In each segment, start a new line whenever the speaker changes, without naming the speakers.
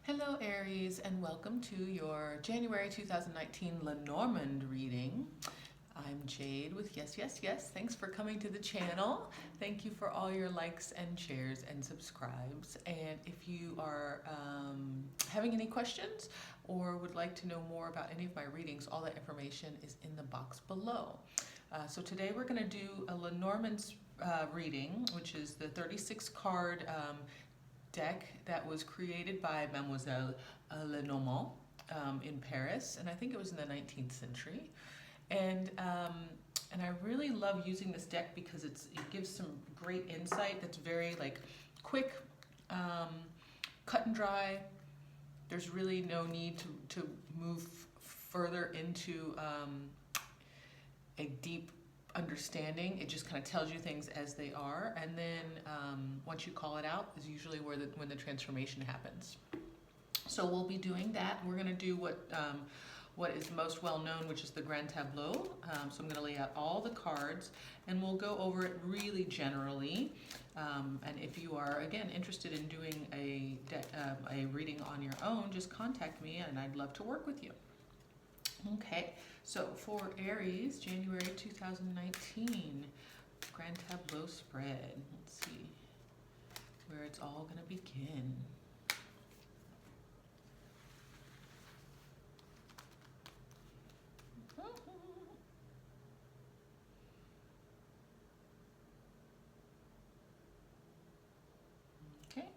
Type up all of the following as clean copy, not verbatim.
Hello Aries, and welcome to your January 2019 Lenormand reading. I'm Jade with Yes Yes Yes. Thanks for coming to the channel. Thank you for all your likes and shares and subscribes. And if you are having any questions or would like to know more about any of my readings, all that information is in the box below. So today we're going to do a Lenormand reading, which is the 36 card deck that was created by Mademoiselle Lenormand in Paris, and I think it was in the 19th century. And I really love using this deck because it gives some great insight that's very quick, cut and dry. There's really no need to move further into a deep understanding. It just kind of tells you things as they are, and then once you call it out is usually when the transformation happens. So we'll be doing that. We're going to do what is most well known, which is the Grand Tableau. So I'm going to lay out all the cards, and we'll go over it really generally. And if you are again interested in doing a reading on your own, just contact me, and I'd love to work with you. Okay, so for Aries, January 2019, Grand Tableau spread. Let's see where it's all going to begin. Okay,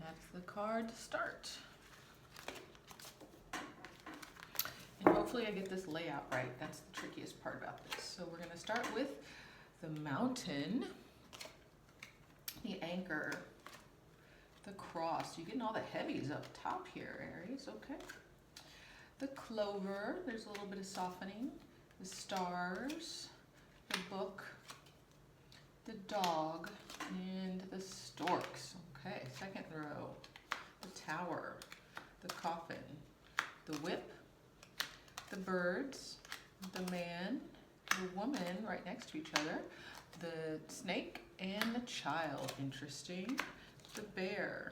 that's the card to start. And hopefully I get this layout right. That's the trickiest part about this. So we're going to start with the mountain, the anchor, the cross. You're getting all the heavies up top here, Aries. Okay. The clover. There's a little bit of softening. The stars, the book, the dog, and the storks. Okay. Second row. The tower, the coffin, the whip, the birds, the man, the woman right next to each other, the snake, and the child. Interesting. The bear,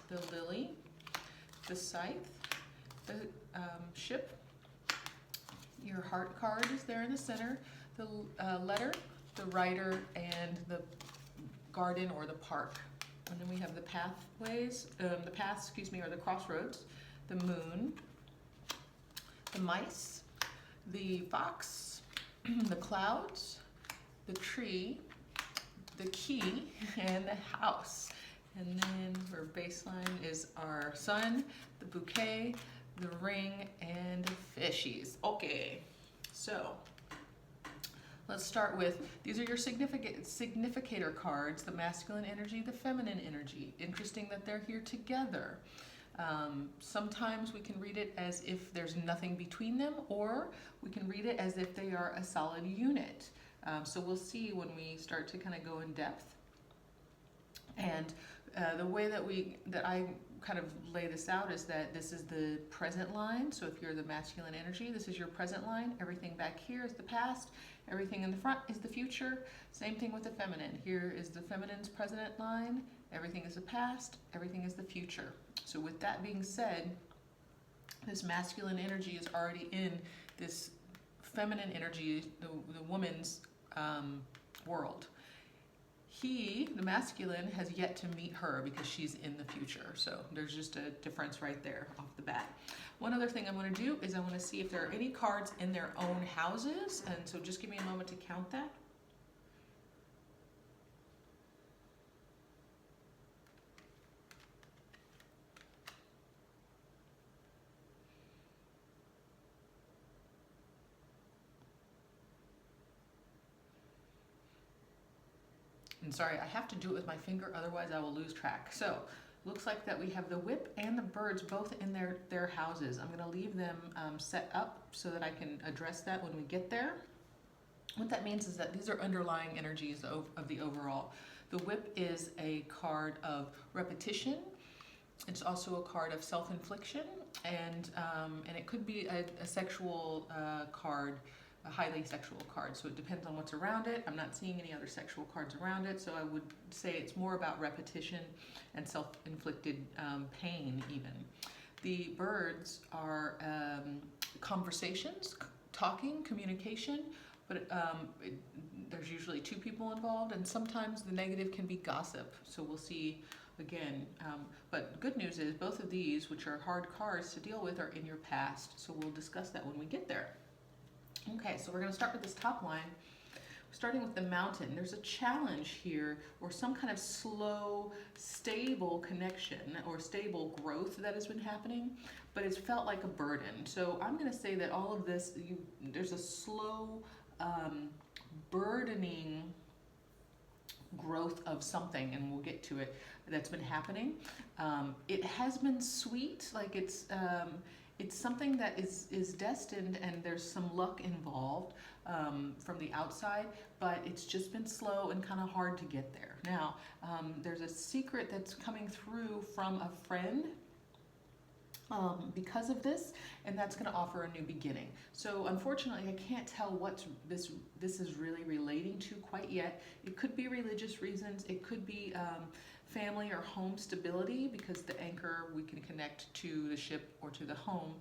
the lily, the scythe, the ship. Your heart card is there in the center. The letter, the rider, and the garden or the park. And then we have the pathways, the paths, or the crossroads, the moon, the mice, the fox, the clouds, the tree, the key, and the house. And then our baseline is our sun, the bouquet, the ring, and the fishies. Okay, so let's start with, these are your significator cards, the masculine energy, the feminine energy. Interesting that they're here together. Sometimes we can read it as if there's nothing between them, or we can read it as if they are a solid unit. So we'll see when we start to kind of go in depth. And the way that I kind of lay this out is that this is the present line. So if you're the masculine energy, this is your present line. Everything back here is the past. Everything in the front is the future. Same thing with the feminine. Here is the feminine's present line. Everything is the past. Everything is the future. So with that being said, this masculine energy is already in this feminine energy, the woman's world. He, the masculine, has yet to meet her because she's in the future. So there's just a difference right there off the bat. One other thing I'm going to do is I want to see if there are any cards in their own houses. And so just give me a moment to count that. And sorry, I have to do it with my finger, otherwise I will lose track. So, looks like that we have the whip and the birds both in their houses. I'm going to leave them set up so that I can address that when we get there. What that means is that these are underlying energies of the overall. The whip is a card of repetition. It's also a card of self-infliction, and it could be a sexual card a highly sexual card. So it depends on what's around it. I'm not seeing any other sexual cards around it, so I would say it's more about repetition and self-inflicted pain even. The birds are conversations, talking, communication, but there's usually two people involved, and sometimes the negative can be gossip. So we'll see again. But good news is both of these, which are hard cards to deal with, are in your past. So we'll discuss that when we get there. Okay, so we're going to start with this top line. Starting with the Mountain, there's a challenge here, or some kind of slow, stable connection or stable growth that has been happening, but it's felt like a burden. So I'm going to say that all of this, there's a slow, burdening growth of something, and we'll get to it, that's been happening. It has been sweet, like it's something that is destined, and there's some luck involved from the outside, but it's just been slow and kind of hard to get there. Now, there's a secret that's coming through from a friend because of this, and that's going to offer a new beginning. So unfortunately, I can't tell what this is really relating to quite yet. It could be religious reasons. It could be family or home stability, because the anchor, we can connect to the ship or to the home.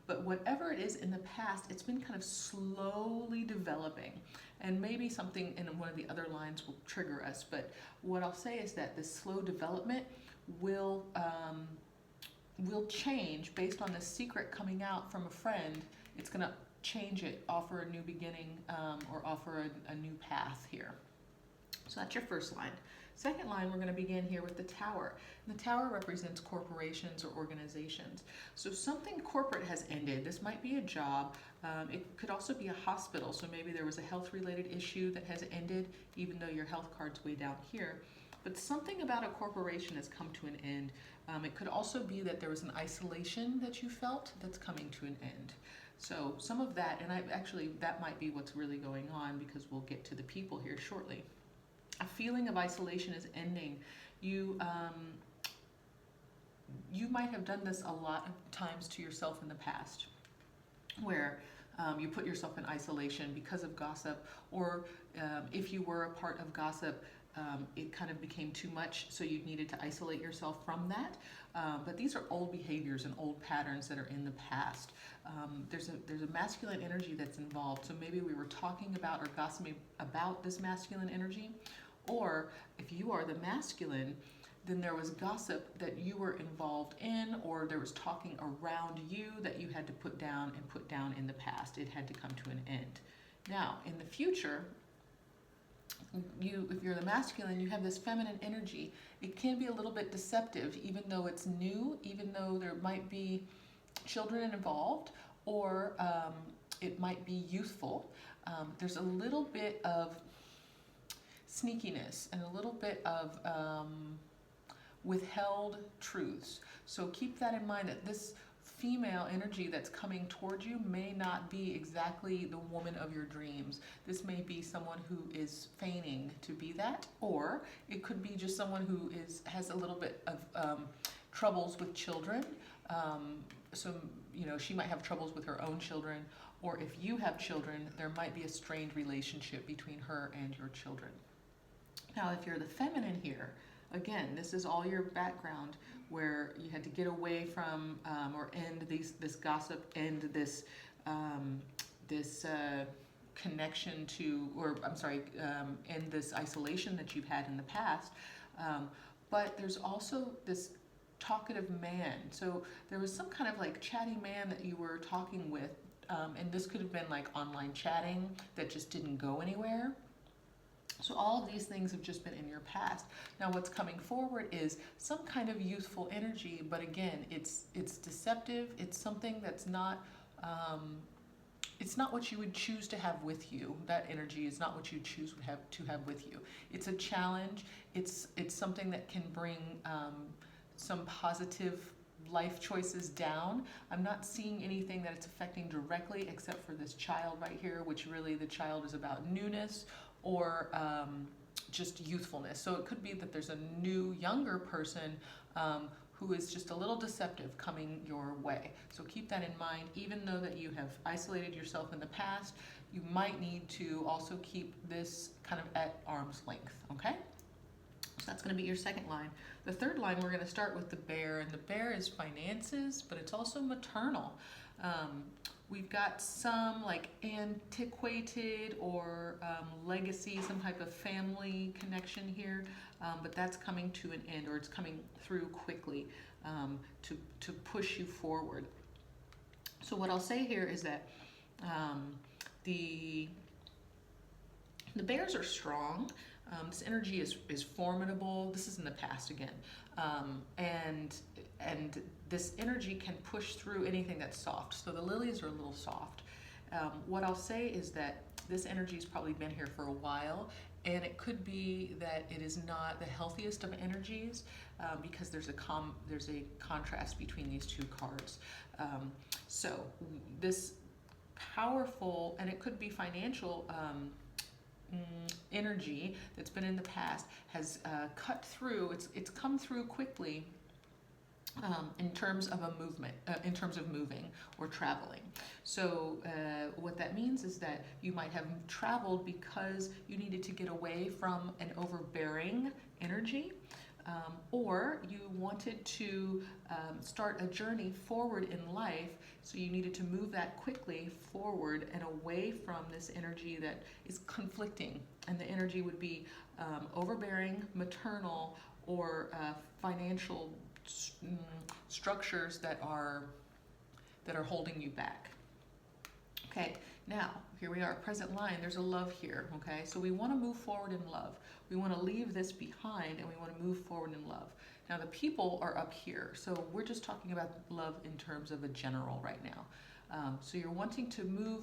But whatever it is in the past, it's been kind of slowly developing, and maybe something in one of the other lines will trigger us. But what I'll say is that this slow development will change based on the secret coming out from a friend. It's going to change it, offer a new beginning, or offer a new path here. So that's your first line. Second line, we're going to begin here with the Tower. And the Tower represents corporations or organizations. So something corporate has ended. This might be a job. It could also be a hospital. So maybe there was a health-related issue that has ended, even though your health card's way down here. But something about a corporation has come to an end. It could also be that there was an isolation that you felt that's coming to an end. So some of that, and that might be what's really going on, because we'll get to the people here shortly. A feeling of isolation is ending. You might have done this a lot of times to yourself in the past, where you put yourself in isolation because of gossip, or if you were a part of gossip, it kind of became too much, so you needed to isolate yourself from that. But these are old behaviors and old patterns that are in the past. There's a masculine energy that's involved, so maybe we were talking about or gossiping about this masculine energy. Or if you are the masculine, then there was gossip that you were involved in, or there was talking around you that you had to put down in the past. It had to come to an end. Now, in the future, if you're the masculine, you have this feminine energy. It can be a little bit deceptive, even though it's new, even though there might be children involved, or it might be youthful. There's a little bit of sneakiness and a little bit of withheld truths. So keep that in mind, that this female energy that's coming towards you may not be exactly the woman of your dreams. This may be someone who is feigning to be that, or it could be just someone who has a little bit of troubles with children. So, she might have troubles with her own children, or if you have children, there might be a strained relationship between her and your children. Now, if you're the feminine here, again, this is all your background, where you had to get away from or end this gossip, end this connection to, or I'm sorry, end this isolation that you've had in the past. But there's also this talkative man. So there was some kind of like chatty man that you were talking with, and this could have been like online chatting that just didn't go anywhere. So all of these things have just been in your past. Now what's coming forward is some kind of youthful energy, but again, it's deceptive. It's something that's not, it's not what you would choose to have with you. That energy is not what you choose to have with you. It's a challenge. It's something that can bring some positive life choices down. I'm not seeing anything that it's affecting directly, except for this child right here, which really the child is about newness, or just youthfulness. So it could be that there's a new, younger person who is just a little deceptive coming your way. So keep that in mind. Even though that you have isolated yourself in the past, you might need to also keep this kind of at arm's length, okay? So that's going to be your second line. The third line, we're going to start with the bear, and the bear is finances, but it's also maternal. We've got some like antiquated or legacy, some type of family connection here, but that's coming to an end, or it's coming through quickly to push you forward. So what I'll say here is that the bears are strong. This energy is formidable. This is in the past again. And this energy can push through anything that's soft. So the lilies are a little soft. What I'll say is that this energy has probably been here for a while, and it could be that it is not the healthiest of energies because there's a contrast between these two cards. So this powerful, and it could be financial energy that's been in the past has cut through. It's come through quickly in terms of a movement, in terms of moving or traveling. So what that means is that you might have traveled because you needed to get away from an overbearing energy, or you wanted to start a journey forward in life, so you needed to move that quickly forward and away from this energy that is conflicting. And the energy would be overbearing, maternal, or financial structures that are holding you back. Okay, now here we are, present line. There's a love here. Okay, so we want to move forward in love. We want to leave this behind, and we want to move forward in love. Now the people are up here, so we're just talking about love in terms of a general right now. So you're wanting to move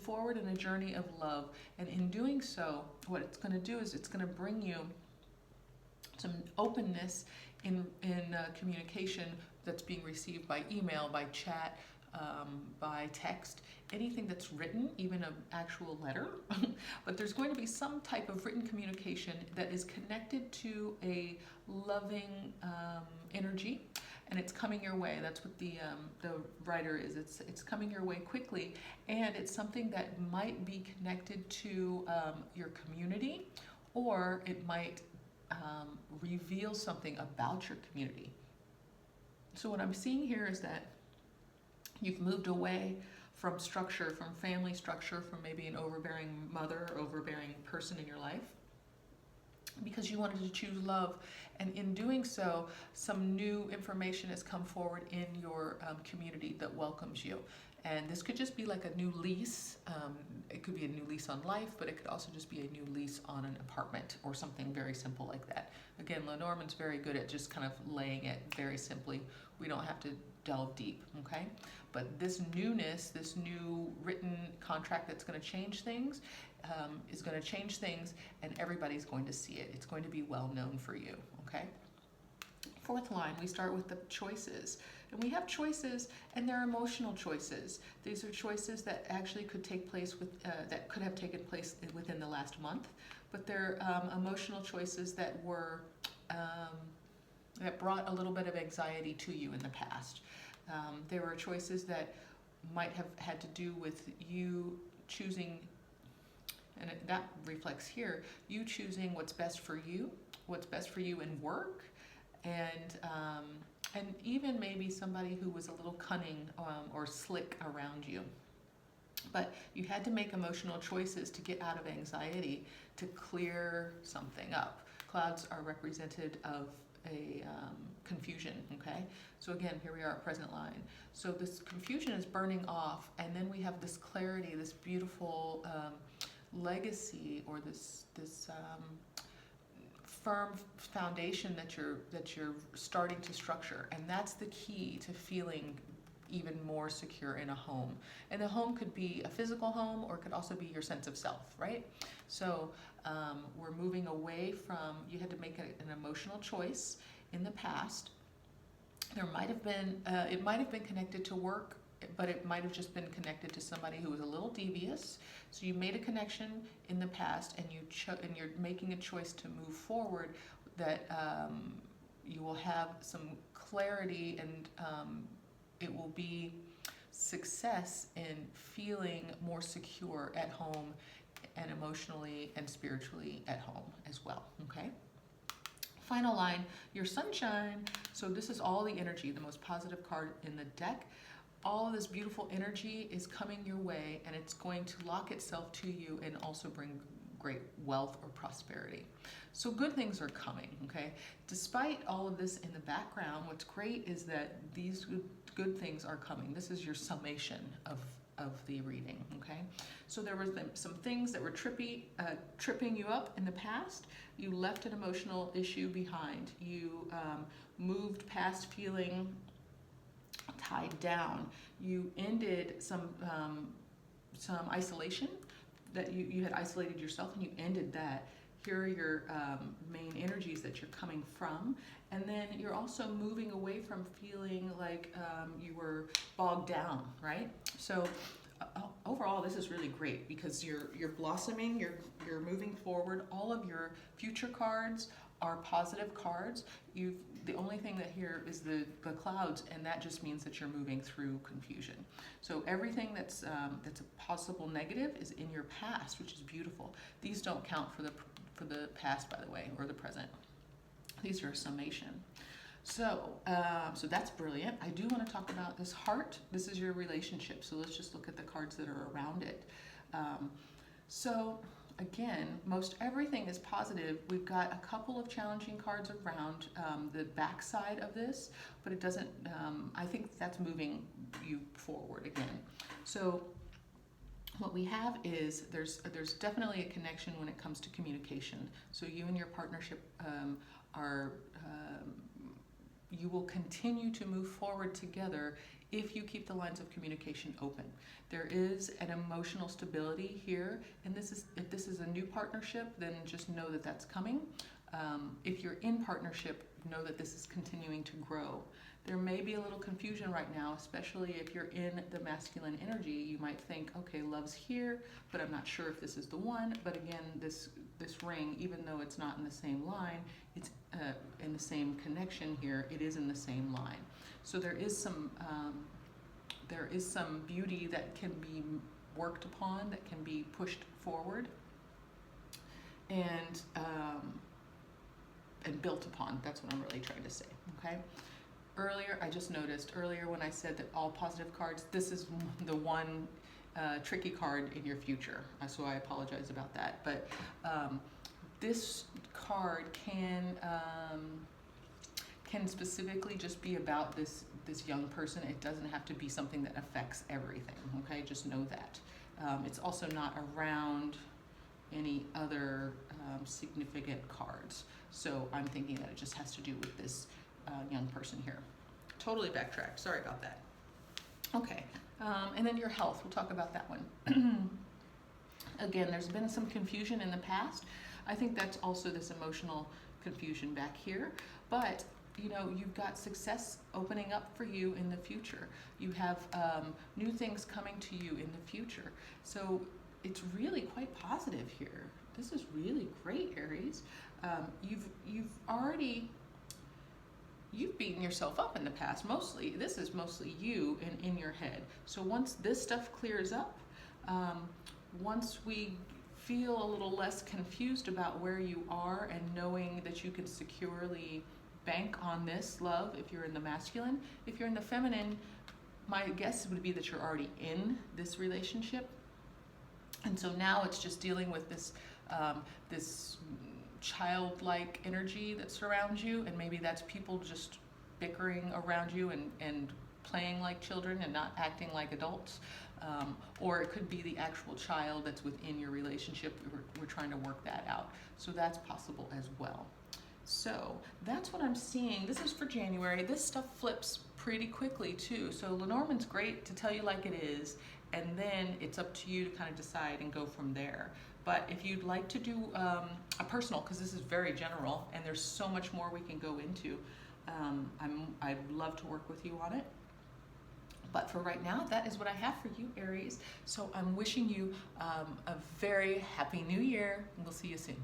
forward in a journey of love, and in doing so, what it's going to do is it's going to bring you some openness in communication that's being received by email, by chat, by text, anything that's written, even an actual letter. But there's going to be some type of written communication that is connected to a loving energy, and it's coming your way. That's what the writer is. It's coming your way quickly, and it's something that might be connected to your community, or it might reveal something about your community. So what I'm seeing here is that you've moved away from structure, from family structure, from maybe an overbearing mother or overbearing person in your life, because you wanted to choose love. And in doing so, some new information has come forward in your community that welcomes you. And this could just be like a new lease. It could be a new lease on life, but it could also just be a new lease on an apartment or something very simple like that. Again, Lenormand's very good at just kind of laying it very simply. We don't have to delve deep, okay? But this newness, this new written contract that's going to change things, is going to change things, and everybody's going to see it. It's going to be well known for you, okay? Fourth line, we start with the choices. And we have choices, and they're emotional choices. These are choices that actually could take place that could have taken place within the last month, but they're emotional choices that were that brought a little bit of anxiety to you in the past. There were choices that might have had to do with you choosing, and that reflects here, you choosing what's best for you in work, and even maybe somebody who was a little cunning or slick around you. But you had to make emotional choices to get out of anxiety, to clear something up. Clouds are representative of a confusion, okay? So again, here we are at present line. So this confusion is burning off, and then we have this clarity, this beautiful legacy, or this firm foundation that you're starting to structure, and that's the key to feeling even more secure in a home. And the home could be a physical home, or it could also be your sense of self, right? So we're moving away from, you had to make an emotional choice in the past. There might have been, it might have been connected to work, but it might have just been connected to somebody who was a little devious. So you made a connection in the past, and you're making a choice to move forward that You will have some clarity, and it will be success in feeling more secure at home and emotionally and spiritually at home as well, okay? Final line, your sunshine. So this is all the energy, the most positive card in the deck. All of this beautiful energy is coming your way, and it's going to lock itself to you and also bring great wealth or prosperity. So good things are coming, okay? Despite all of this in the background, what's great is that these good things are coming. This is your summation of the reading, okay? So there were some things that were tripping you up in the past. You left an emotional issue behind. You moved past feeling tied down. You ended some isolation, that you had isolated yourself, and you ended that. Here are your main energies that you're coming from. And then you're also moving away from feeling like you were bogged down, right? So overall, this is really great because you're blossoming, you're moving forward. All of your future cards are positive cards. The only thing that here is the clouds, and that just means that you're moving through confusion. So everything that's a possible negative is in your past, which is beautiful. These don't count for the past, by the way, or the present. These are a summation. So that's brilliant. I do want to talk about this heart. This is your relationship. So let's just look at the cards that are around it. So again, most everything is positive. We've got a couple of challenging cards around the back side of this, but it doesn't, I think that's moving you forward again. So what we have is there's definitely a connection when it comes to communication. So you and your partnership you will continue to move forward together if you keep the lines of communication open. There is an emotional stability here, and if this is a new partnership, then just know that that's coming. If you're in partnership, know that this is continuing to grow. There may be a little confusion right now, especially if you're in the masculine energy. You might think, okay, love's here, but I'm not sure if this is the one. But again, this ring, even though it's not in the same line, it's in the same connection here, it is in the same line. So there is some beauty that can be worked upon, that can be pushed forward, and built upon. That's what I'm really trying to say, okay? Earlier, I just noticed when I said that all positive cards, this is the one tricky card in your future. So I apologize about that. But this card can specifically just be about this young person. It doesn't have to be something that affects everything, okay? Just know that. It's also not around any other significant cards. So I'm thinking that it just has to do with this young person here. Totally backtracked. Sorry about that. Okay. And then your health. We'll talk about that one. Again, there's been some confusion in the past. I think that's also this emotional confusion back here. But you know, you've got success opening up for you in the future. You have new things coming to you in the future. So it's really quite positive here. This is really great, Aries. You've beaten yourself up in the past. This is mostly you in your head. So once this stuff clears up, once we feel a little less confused about where you are and knowing that you can securely bank on this love if you're in the masculine. If you're in the feminine, my guess would be that you're already in this relationship. And so now it's just dealing with this childlike energy that surrounds you, and maybe that's people just bickering around you and playing like children and not acting like adults. Or it could be the actual child that's within your relationship. We're trying to work that out. So that's possible as well. So that's what I'm seeing. This is for January. This stuff flips pretty quickly too. So Lenormand's great to tell you like it is, and then it's up to you to kind of decide and go from there. But if you'd like to do a personal, because this is very general and there's so much more we can go into, I'd love to work with you on it. But for right now, that is what I have for you, Aries. So I'm wishing you a very happy new year, and we'll see you soon.